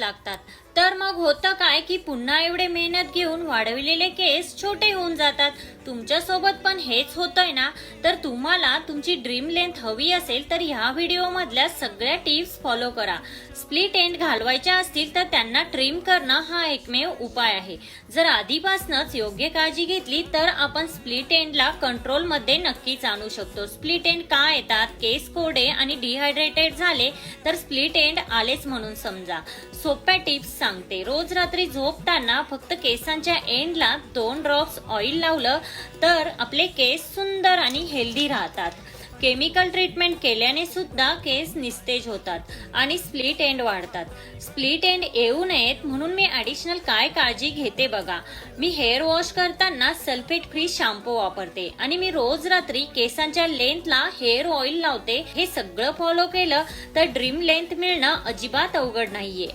लागतात। तर मग होतं काय की पुन्हा एवढे मेहनत घेऊन वाढविलेले केस छोटे होऊन जातात। तुमच्या सोबत पण हेच होतंय ना? तर तुम्हाला तुमची ड्रीम लेंथ हवी असेल तर ह्या व्हिडिओ मधल्या सगळ्या टिप्स फॉलो करा। स्प्लिट एंड घालवायच्या असतील तर त्यांना ट्रिम करणं हा एकमेव उपाय आहे। जर आधीपासूनच योग्य काळजी घेतली तर आपण स्प्लिट एंडला कंट्रोल मध्ये नक्कीच आणू शकतो। स्प्लिट एंड का येतात? केस कोरडे आणि डिहायड्रेटेड झाले तर स्प्लिट एंड आलेच म्हणून समजा। सोप्या टिप्स सांगते। रोज रात्री झोपताना फक्त केसांच्या एंडला 2 ड्रॉप्स ऑइल लावलं तर आपले केस सुंदर आणि हेल्दी राहतात। केमिकल ट्रीटमेंट केल्याने सुद्धा केस निस्तेज होतात आणि स्प्लिट एंड वाढतात। स्प्लिट एंड येऊ नयेत म्हणून मी ऍडिशनल काय काळजी घेते बघा। मी हेअर वॉश करताना सल्फेट फ्री शॅम्पू वापरते आणि मी रोज रात्री केसांच्या लेंथला हेअर ऑइल लावते। हे सगळं फॉलो केलं तर ड्रीम लेंथ मिळणं अजिबात अवघड नाहीये।